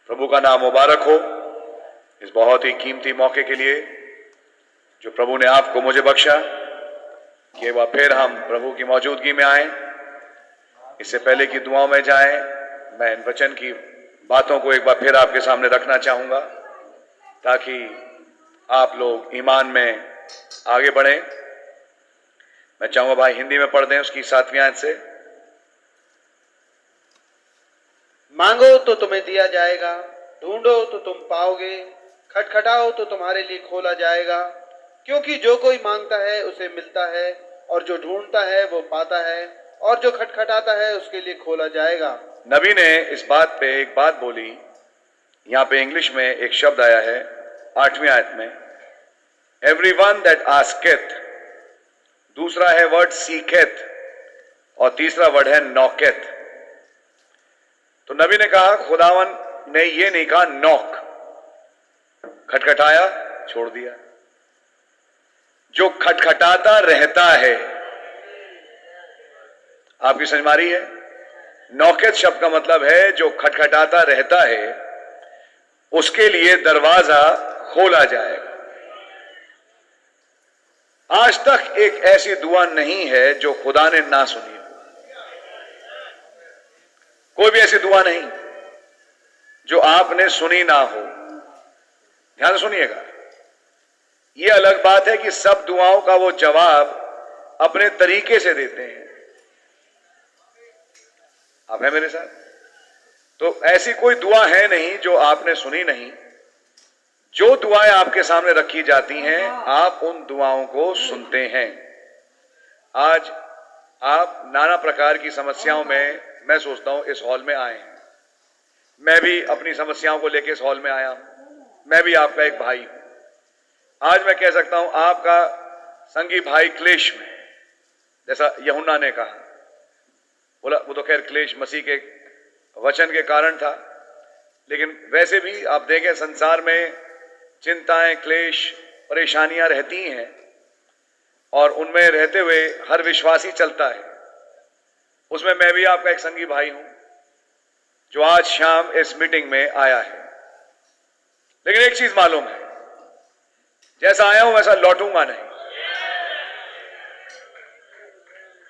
प्रभु का नाम मुबारक हो इस बहुत ही कीमती मौके के लिए जो प्रभु ने आपको मुझे बख्शा कि एक बार फिर हम प्रभु की मौजूदगी में आए। इससे पहले कि दुआओं में जाएं, मैं इन वचन की बातों को एक बार फिर आपके सामने रखना चाहूंगा ताकि आप लोग ईमान में आगे बढ़ें। मैं चाहूंगा भाई हिंदी में पढ़ दें उसकी 7वीं आयत से। मांगो तो तुम्हें दिया जाएगा, ढूंढो तो तुम पाओगे, खटखटाओ तो तुम्हारे लिए खोला जाएगा। क्योंकि जो कोई मांगता है उसे मिलता है, और जो ढूंढता है वो पाता है, और जो खटखटाता है उसके लिए खोला जाएगा। नबी ने इस बात पे एक बात बोली। यहां पे इंग्लिश में एक शब्द आया है 8वीं आयत में, एवरीवन दैट आस्केथ, दूसरा है वर्ड सीकेथ और तीसरा वर्ड है नॉकेथ। तो नबी ने कहा, खुदावन ने ये नहीं कहा नॉक, खटखटाया छोड़ दिया। जो खटखटाता रहता है, आपकी समझ में आ रही है? नौकेत शब्द का मतलब है जो खटखटाता रहता है उसके लिए दरवाजा खोला जाएगा। आज तक एक ऐसी दुआ नहीं है जो खुदा ने ना सुनी हो। कोई भी ऐसी दुआ नहीं जो आपने सुनी ना हो। ध्यान से सुनिएगा, यह अलग बात है कि सब दुआओं का वो जवाब अपने तरीके से देते हैं। आप हैं मेरे साथ? तो ऐसी कोई दुआ है नहीं जो आपने सुनी नहीं। जो दुआएं आपके सामने रखी जाती हैं, आप उन दुआओं को सुनते हैं। आज आप नाना प्रकार की समस्याओं में, मैं सोचता हूं, इस हॉल में आए हैं। मैं भी अपनी समस्याओं को लेकर इस हॉल में आया हूं। मैं भी आपका एक भाई हूं। आज मैं कह सकता हूं आपका संगी भाई क्लेश में, जैसा यूहन्ना ने कहा, बोला वो तो खैर क्लेश मसीह के वचन के कारण था, लेकिन वैसे भी आप देखें संसार में चिंताएं, क्लेश, परेशानियां रहती हैं और उनमें रहते हुए हर विश्वासी चलता है। उसमें मैं भी आपका एक संगी भाई हूं जो आज शाम इस मीटिंग में आया है। लेकिन एक चीज मालूम है, जैसा आया हूं वैसा लौटूंगा नहीं,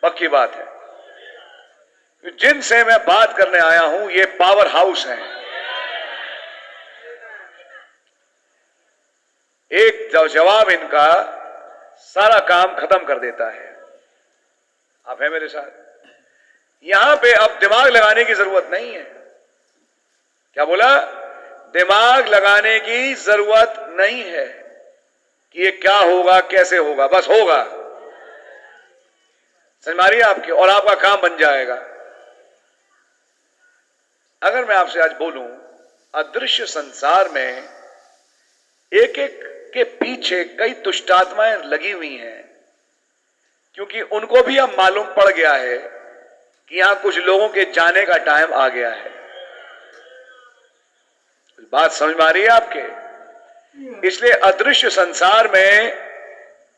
पक्की बात है। जिनसे मैं बात करने आया हूं ये पावर हाउस है। एक जवाब इनका सारा काम खत्म कर देता है। आप हैं मेरे साथ? यहां पे अब दिमाग लगाने की जरूरत नहीं है। क्या बोला? दिमाग लगाने की जरूरत नहीं है कि ये क्या होगा, कैसे होगा, बस होगा। समझ में आ रही है आपकी? और आपका काम बन जाएगा। अगर मैं आपसे आज बोलूं अदृश्य संसार में एक एक के पीछे कई दुष्ट आत्माएं लगी हुई हैं, क्योंकि उनको भी अब मालूम पड़ गया है कि यहां कुछ लोगों के जाने का टाइम आ गया है। बात समझ में आ रही है आपके? इसलिए अदृश्य संसार में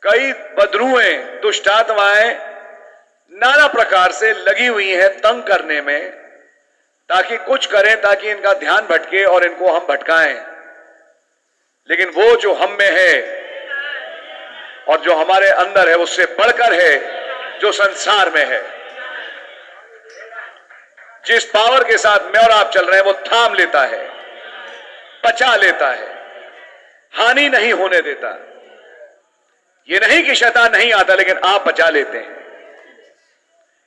कई बदरूएं, दुष्ट आत्माएं नाना प्रकार से लगी हुई हैं तंग करने में, ताकि कुछ करें, ताकि इनका ध्यान भटके और इनको हम भटकाएं। लेकिन वो जो हम में है और जो हमारे अंदर है उससे बढ़कर है, जो संसार में है। जिस पावर के साथ मैं और आप चल रहे हैं वो थाम लेता है, बचा लेता है, हानि नहीं होने देता। ये नहीं कि शैतान नहीं आता, लेकिन आप बचा लेते हैं।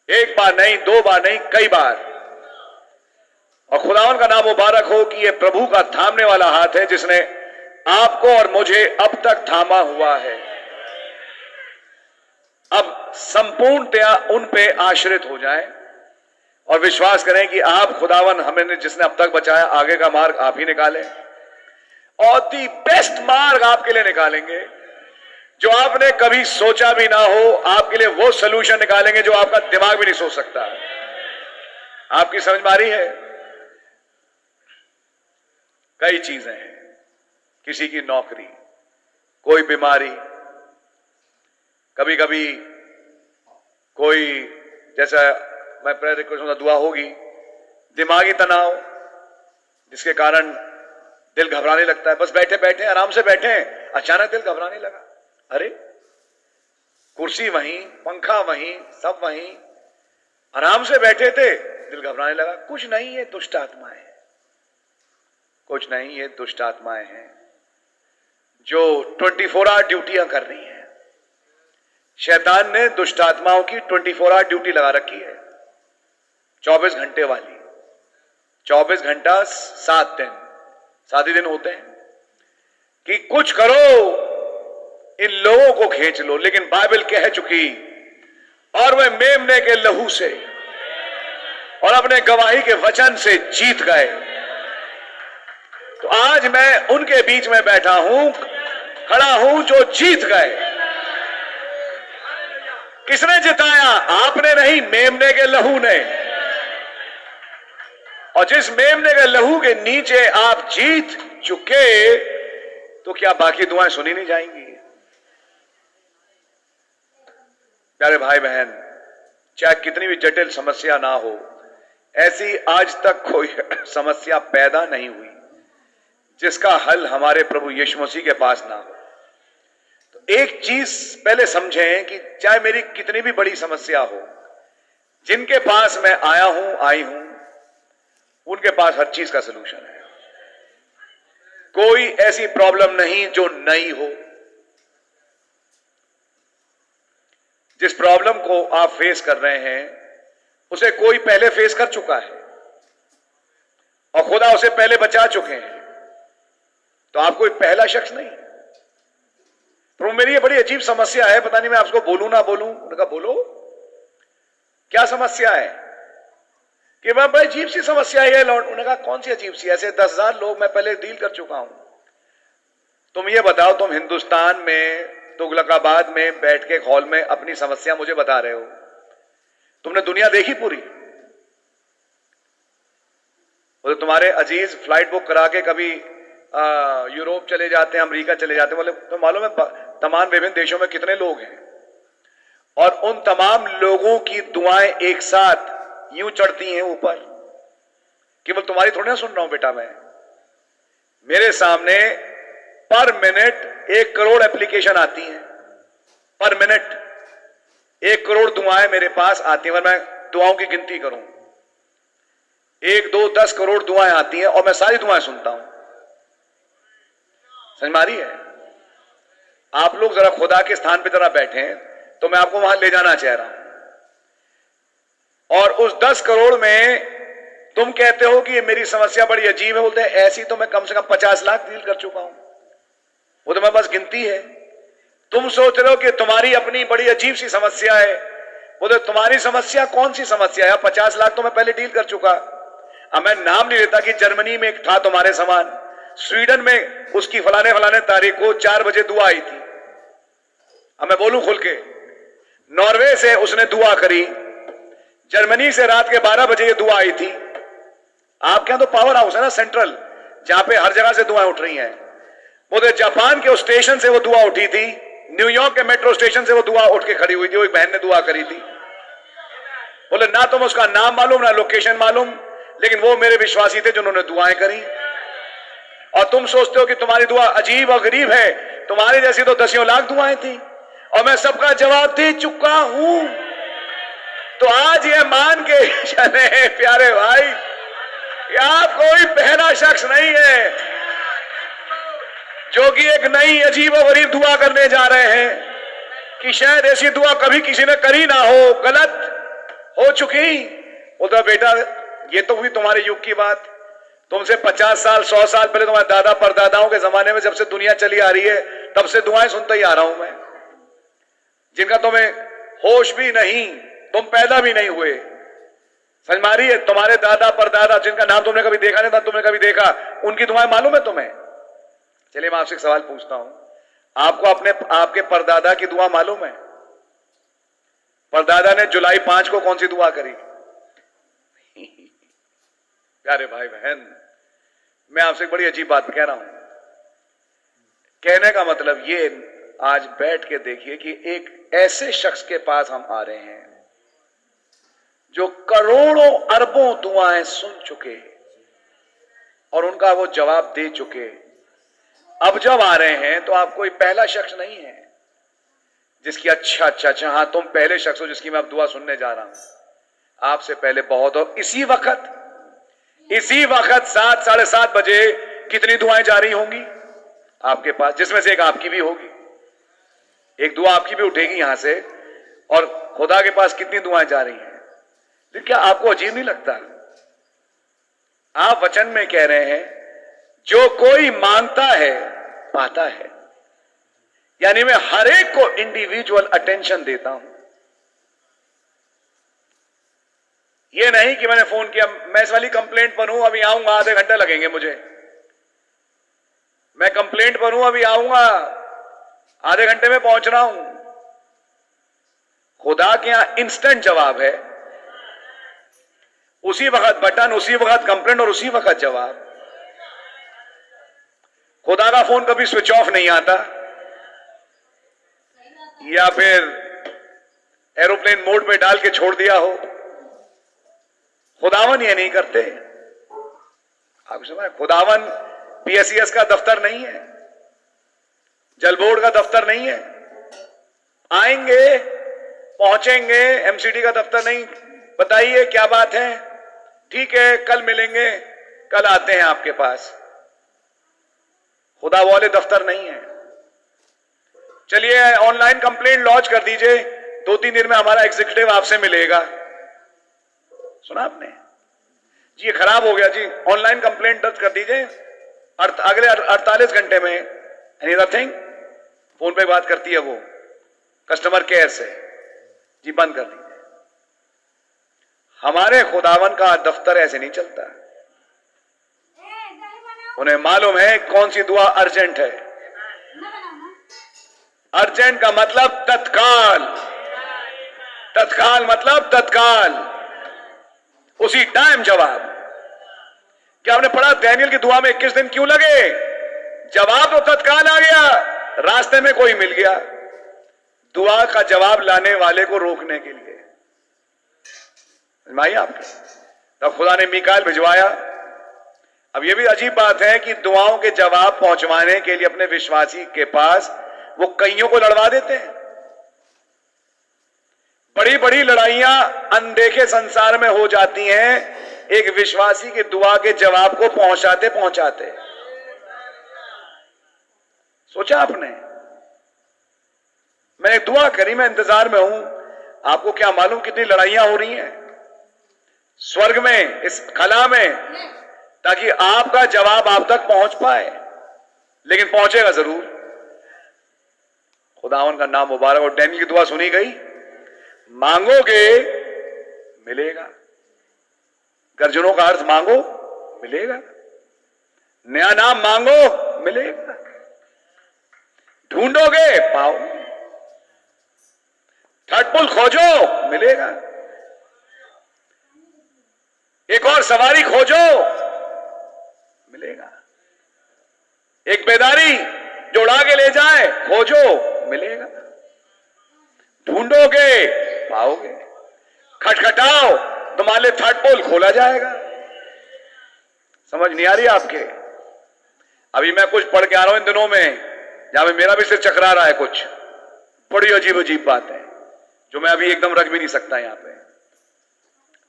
एक बार नहीं, 2 बार नहीं, कई बार। और खुदावन का नाम मुबारक हो कि ये प्रभु का थामने वाला हाथ है जिसने आपको और मुझे अब तक थामा हुआ है। अब संपूर्णतया उन पे आश्रित हो जाएं और विश्वास करें कि आप खुदावन हमें जिसने अब तक बचाया, आगे का मार्ग आप ही निकालें और दी बेस्ट मार्ग आपके लिए निकालेंगे जो आपने कभी सोचा भी ना हो। आपके लिए वो सलूशन निकालेंगे जो आपका दिमाग भी नहीं सोच सकता। आपकी समझ में आ रही है? कई चीजें हैं, किसी की नौकरी, कोई बीमारी, कभी कभी कोई, जैसा मैं प्रेयर रिक्वेस्ट में दुआ होगी, दिमागी तनाव, जिसके कारण दिल घबराने लगता है। बस बैठे बैठे आराम से बैठे, अचानक दिल घबराने लगा। अरे कुर्सी वहीं, पंखा वहीं, सब वहीं, आराम से बैठे थे, दिल घबराने लगा। कुछ नहीं, ये दुष्ट आत्माएं हैं, कुछ नहीं, ये दुष्ट आत्माएं हैं जो 24 आवर ड्यूटियां कर रही हैं। शैतान ने दुष्ट आत्माओं की 24 आवर ड्यूटी लगा रखी है, 24 घंटे वाली। 24 घंटा 7 दिन, 7 ही दिन होते हैं कि कुछ करो, इन लोगों को खींच लो। लेकिन बाइबल कह चुकी, और वे मेमने के लहू से और अपने गवाही के वचन से जीत गए। तो आज मैं उनके बीच में बैठा हूं, खड़ा हूं, जो जीत गए। किसने जिताया? आपने नहीं, मेमने के लहू ने। और जिस मेमने के लहू के नीचे आप जीत चुके, तो क्या बाकी दुआएं सुनी नहीं जाएंगी? प्यारे भाई बहन, चाहे कितनी भी जटिल समस्या ना हो, ऐसी आज तक कोई समस्या पैदा नहीं हुई जिसका हल हमारे प्रभु यीशु मसीह के पास ना हो। तो एक चीज पहले समझें कि चाहे मेरी कितनी भी बड़ी समस्या हो, जिनके पास मैं आया हूं, आई हूं, उनके पास हर चीज का सलूशन है। कोई ऐसी प्रॉब्लम नहीं जो नई हो। जिस प्रॉब्लम को आप फेस कर रहे हैं, उसे कोई पहले फेस कर चुका है और खुदा उसे पहले बचा चुके हैं। तो आप कोई पहला शख्स नहीं। प्रभु मेरी ये बड़ी अजीब समस्या है, पता नहीं मैं आपको बोलूं ना बोलूं। उन्होंने कहा बोलो, क्या समस्या है? कि मैं बड़ी अजीब सी समस्या है लॉर्ड। उन्होंने कहा कौन सी अजीब सी? ऐसे 10,000 लोग मैं पहले डील कर चुका हूं। तुम ये बताओ, तुम हिंदुस्तान में तुगलकाबाद में बैठ के हॉल में अपनी समस्या मुझे बता रहे हो, तुमने दुनिया देखी पूरी? बोले तुम्हारे अजीज फ्लाइट बुक करा के कभी यूरोप चले जाते हैं, अमेरिका चले जाते हैं। बोले तो मालूम है तमाम विभिन्न देशों में कितने लोग हैं, और उन तमाम लोगों की दुआएं एक साथ यूं चढ़ती हैं ऊपर। केवल तुम्हारी थोड़ी ना सुन रहा हूं बेटा मैं, मेरे सामने पर मिनट 1 करोड़ एप्लीकेशन आती हैं। पर मिनट 1 करोड़ दुआएं मेरे पास आती हैं। मैं दुआओं की गिनती करूं, 1, 2, 10 करोड़ दुआएं आती हैं और मैं सारी दुआएं सुनता हूं। समझ में आ रही है? आप लोग जरा खुदा के स्थान पे जरा बैठे, तो मैं आपको वहां ले जाना चाह रहा हूं। और उस 10 करोड़ में तुम कहते हो कि ये मेरी समस्या बड़ी अजीब है। बोलते हैं ऐसी तो मैं कम से कम 50 लाख डील कर चुका हूं। वो तो मैं बस गिनती है। तुम सोच रहे हो कि तुम्हारी अपनी बड़ी अजीब सी समस्या है। बोले तुम्हारी समस्या कौन सी समस्या है? 50 लाख तो मैं पहले डील कर चुका। अब मैं नाम नहीं लेता कि जर्मनी में एक था तुम्हारे समान, स्वीडन में उसकी फलाने फलाने तारीख को 4 बजे दुआ आई थी। अब मैं बोलूं खुल के, नॉर्वे से उसने दुआ करी, जर्मनी से रात के 12 बजे ये दुआ आई थी। आपके यहां तो पावर हाउस है ना सेंट्रल, जहां पे हर जगह से दुआएं उठ रही हैं। बोले जापान के उस स्टेशन से वो दुआ उठी थी, न्यूयॉर्क के मेट्रो स्टेशन से वो दुआ उठ के खड़ी हुई थी। वो एक बहन ने दुआ करी थी। बोले ना तुम उसका नाम मालूम ना लोकेशन मालूम, लेकिन वो मेरे विश्वासी थे जिन्होंने दुआएं करी। और तुम सोचते हो कि तुम्हारी दुआ अजीब और गरीब है। तुम्हारी जैसी तो 10 लाख दुआएं थी और मैं सबका जवाब दे चुका हूं। तो आज ये मान के चले प्यारे भाई, आप कोई पहला शख्स नहीं है जो कि एक नई अजीब और गरीब दुआ करने जा रहे हैं, कि शायद ऐसी दुआ कभी किसी ने करी ना हो, गलत हो चुकी। बोलता बेटा ये तो हुई तुम्हारे युग की बात। तुमसे 50 साल 100 साल पहले तुम्हारे दादा परदादाओं के जमाने में जब से दुनिया चली आ रही है, तब से दुआएं सुनता ही आ रहा हूं मैं, जिनका तुम्हें होश भी नहीं, तुम पैदा भी नहीं हुए। समझ में आ रही है? तुम्हारे दादा परदादा जिनका नाम तुमने कभी देखा नहीं था, तुमने कभी देखा, उनकी दुआएं मालूम है तुम्हें? चलिए मैं आपसे एक सवाल पूछता हूं, आपको आपके परदादा की दुआ मालूम है? परदादा ने जुलाई 5 को कौन सी दुआ करी? प्यारे भाई बहन, मैं आपसे एक बड़ी अजीब बात कह रहा हूं। कहने का मतलब ये, आज बैठ के देखिए कि एक ऐसे शख्स के पास हम आ रहे हैं जो करोड़ों अरबों दुआएं सुन चुके और उनका वो जवाब दे चुके। अब जब आ रहे हैं तो आप कोई पहला शख्स नहीं है जिसकी अच्छा अच्छा अच्छा, हाँ तुम पहले शख्स हो जिसकी मैं अब दुआ सुनने जा रहा हूं। आपसे पहले बहुत, और इसी वक्त 7 साढ़े 7 बजे कितनी दुआएं जारी होंगी आपके पास, जिसमें से एक आपकी भी होगी, एक दुआ आपकी भी उठेगी यहां से, और खुदा के पास कितनी दुआएं जा रही हैं। लेकिन क्या आपको अजीब नहीं लगता? आप वचन में कह रहे हैं जो कोई मांगता है पाता है, यानी मैं हर एक को इंडिविजुअल अटेंशन देता हूं। यह नहीं कि मैंने फोन किया, मैं इस वाली कंप्लेंट पर हूं, अभी आऊंगा, आधे घंटे लगेंगे मुझे, मैं कंप्लेंट पर हूं, अभी आऊंगा, आधे घंटे में पहुंच रहा हूं। खुदा के यहां इंस्टेंट जवाब है, उसी वक्त बटन, उसी वक्त कंप्लेंट और उसी वक्त जवाब। खुदा का फोन कभी स्विच ऑफ नहीं आता या फिर एरोप्लेन मोड पे डाल के छोड़ दिया हो। खुदावन ये नहीं करते। आप समझ, खुदावन पीएससीएस का दफ्तर नहीं है, जल बोर्ड का दफ्तर नहीं है। आएंगे, पहुंचेंगे, एमसीडी का दफ्तर नहीं, बताइए क्या बात है, ठीक है कल मिलेंगे, कल आते हैं आपके पास। खुदा वाले दफ्तर नहीं है। चलिए ऑनलाइन कंप्लेंट लॉन्च कर दीजिए, 2-3 दिन में हमारा एग्जीक्यूटिव आपसे मिलेगा। सुना आपने जी, ये खराब हो गया जी, ऑनलाइन कंप्लेंट दर्ज कर दीजिए, अगले 48 घंटे में एनी नथिंग। फोन पे बात करती है वो कस्टमर केयर से, जी बंद कर दीजिए। हमारे खुदावन का दफ्तर ऐसे नहीं चलता। उन्हें मालूम है कौन सी दुआ अर्जेंट है। अर्जेंट का मतलब तत्काल, तत्काल मतलब तत्काल, उसी टाइम जवाब। क्या आपने पढ़ा दानियल की दुआ में 21 दिन क्यों लगे? जवाब तो तत्काल आ गया, रास्ते में कोई मिल गया। दुआ का जवाब लाने वाले को रोकने के लिए भाई आपके, तब खुदा ने मीकाएल भिजवाया। अब यह भी अजीब बात है कि दुआओं के जवाब पहुंचवाने के लिए अपने विश्वासी के पास वो कईयों को लड़वा देते हैं। बड़ी बड़ी लड़ाइयां अनदेखे संसार में हो जाती हैं एक विश्वासी की दुआ के जवाब को पहुंचाते पहुंचाते। सोचा आपने? मैंने दुआ करी, मैं इंतजार में हूं, आपको क्या मालूम कितनी लड़ाइयां हो रही हैं स्वर्ग में, इस कला में, ताकि आपका जवाब आप तक पहुंच पाए, लेकिन पहुंचेगा जरूर। खुदावन का नाम मुबारक। और डैनियल की दुआ सुनी गई, मांगोगे मिलेगा। गर्जनों का अर्थ मांगो मिलेगा, नया नाम मांगो मिलेगा, ढूंढोगे पाओगे, थर्ड पुल खोजो मिलेगा, एक और सवारी खोजो मिलेगा, एक बेदारी जो उड़ा के ले जाए खोजो मिलेगा, ढूंढोगे पाओगे, खटखटाओ तुम्हारे थर्ड पोल खोला जाएगा। समझ नहीं आ रही आपके? अभी मैं कुछ पढ़ के आ रहा हूं इन दिनों में, जहां पे मेरा भी सिर चकरा रहा है, कुछ बड़ी अजीब अजीब बात है जो मैं अभी एकदम रख भी नहीं सकता यहां पे,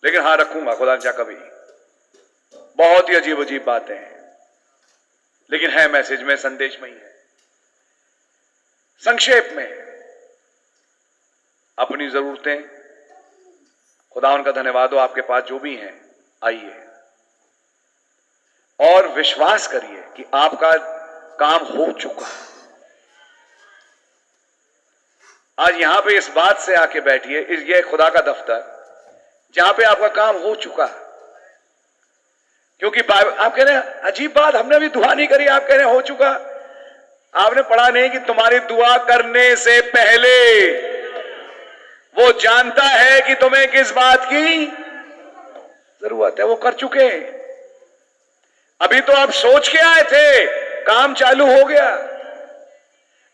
लेकिन हां रखूंगा खुदा चाह कभी। बहुत ही अजीब अजीब बातें हैं, लेकिन है मैसेज में, संदेश में ही है। संक्षेप में अपनी जरूरतें, खुदा उनका धन्यवाद हो, आपके पास जो भी हैं आइए और विश्वास करिए कि आपका काम हो चुका। आज यहां पे इस बात से आके बैठिए, ये खुदा का दफ्तर जहां पे आपका काम हो चुका। क्योंकि आप कह रहे हैं अजीब बात, हमने अभी दुआ नहीं करी, आप कह रहे हैं हो चुका। आपने पढ़ा नहीं कि तुम्हारी दुआ करने से पहले वो जानता है कि तुम्हें किस बात की जरूरत है, वो कर चुके। अभी तो आप सोच के आए थे, काम चालू हो गया।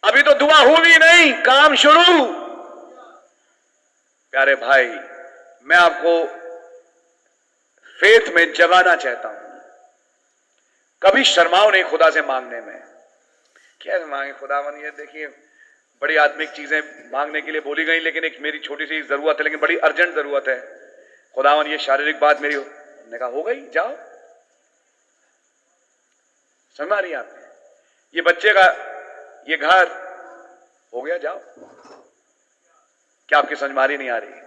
अभी तो दुआ हुई नहीं, काम शुरू। प्यारे भाई, मैं आपको फेथ में जगाना चाहता हूं। कभी शर्माओ नहीं खुदा से मांगने में। क्या मांगे खुदावन, ये देखिए बड़ी आत्मिक चीजें मांगने के लिए बोली गई, लेकिन एक मेरी छोटी सी जरूरत है, लेकिन बड़ी अर्जेंट जरूरत है। खुदावन ये शारीरिक बात मेरी ने कहा हो गई, जाओ। समझ आ रही है आपने? ये बच्चे का ये घर हो गया, जाओ। क्या आपकी समझ मारी नहीं आ रही?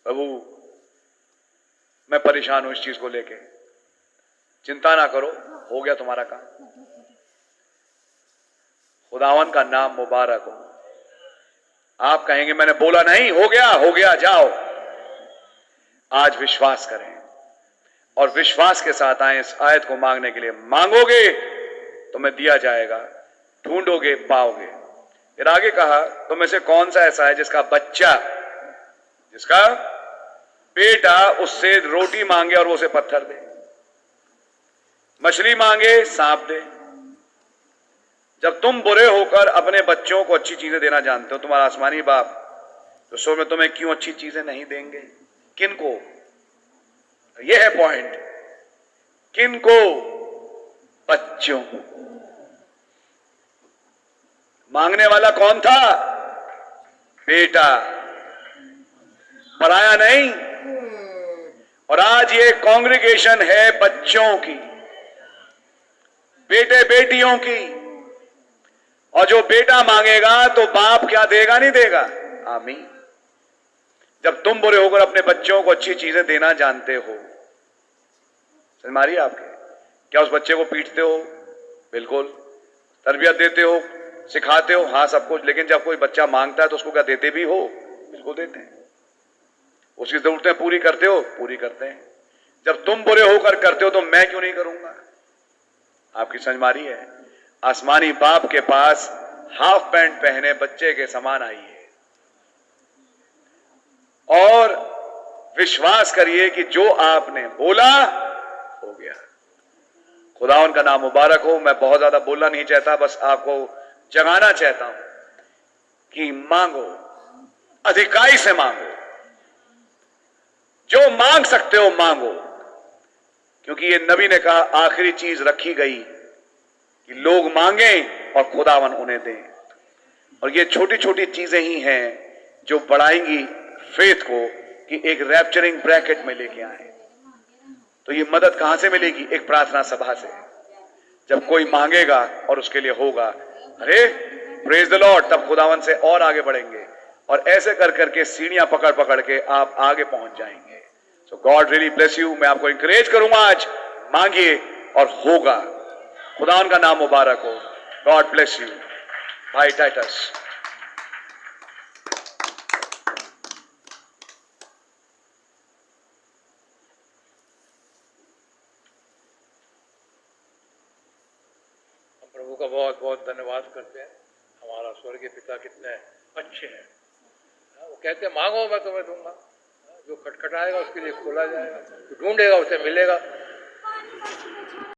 प्रभु मैं परेशान हूं इस चीज को लेके, चिंता ना करो, हो गया तुम्हारा काम। खुदावन का नाम मुबारक हो। आप कहेंगे मैंने बोला नहीं, हो गया, जाओ। आज विश्वास करें और विश्वास के साथ आए इस आयत को मांगने के लिए। मांगोगे तुम्हें दिया जाएगा, ढूंढोगे पाओगे। फिर आगे कहा, तुम में से कौन सा ऐसा है जिसका बच्चा, जिसका बेटा उससे रोटी मांगे और वो उसे पत्थर दे, मछली मांगे सांप दे। जब तुम बुरे होकर अपने बच्चों को अच्छी चीजें देना जानते हो, तुम्हारा आसमानी बाप तो स्वर्ग में तुम्हें क्यों अच्छी चीजें नहीं देंगे? किनको? यह है पॉइंट, किनको? बच्चों को। मांगने वाला कौन था? बेटा, पराया नहीं। और आज ये कांग्रेगेशन है बच्चों की, बेटे बेटियों की। और जो बेटा मांगेगा तो बाप क्या देगा? नहीं देगा? आमीन। जब तुम बुरे होकर अपने बच्चों को अच्छी चीजें देना जानते हो, समझ मारिए आपके, क्या उस बच्चे को पीटते हो? बिल्कुल। तरबियत देते हो, सिखाते हो, हाँ सब कुछ। लेकिन जब कोई बच्चा मांगता है तो उसको क्या देते भी हो? बिल्कुल देते हैं। उसकी जरूरतें पूरी करते हो? पूरी करते हैं। जब तुम बुरे होकर करते हो तो मैं क्यों नहीं करूंगा? आपकी समझ मारी है? आसमानी बाप के पास हाफ पैंट पहने बच्चे के समान आई है। और विश्वास करिए कि जो आपने बोला हो गया। खुदावन का नाम मुबारक हो। मैं बहुत ज्यादा बोलना नहीं चाहता, बस आपको जगाना चाहता हूं कि मांगो, अधिकाई से मांगो, जो मांग सकते हो मांगो। क्योंकि ये नबी ने कहा आखिरी चीज रखी गई कि लोग मांगें और खुदावन उन्हें दे। और ये छोटी छोटी चीजें ही हैं जो बढ़ाएंगी फेथ को कि एक रैप्चरिंग ब्रैकेट में लेके आए। तो ये मदद कहां से मिलेगी? एक प्रार्थना सभा से। जब कोई मांगेगा और उसके लिए होगा, अरे प्रेज द लॉर्ड, तब खुदावन से और आगे बढ़ेंगे। और ऐसे कर करके सीढ़ियां पकड़ पकड़ के आप आगे पहुंच जाएंगे। सो गॉड रियली ब्लेस यू। मैं आपको इंकरेज करूंगा, आज मांगिए और होगा। खुदावन का नाम मुबारक हो। God bless you. भाई टाइटस। प्रभु का बहुत बहुत धन्यवाद करते हैं। हमारा स्वर्गीय पिता कितने अच्छे हैं। वो कहते हैं मांगो मैं तुम्हें दूंगा, जो खटखटाएगा उसके लिए खोला जाएगा, जो ढूंढेगा उसे मिलेगा।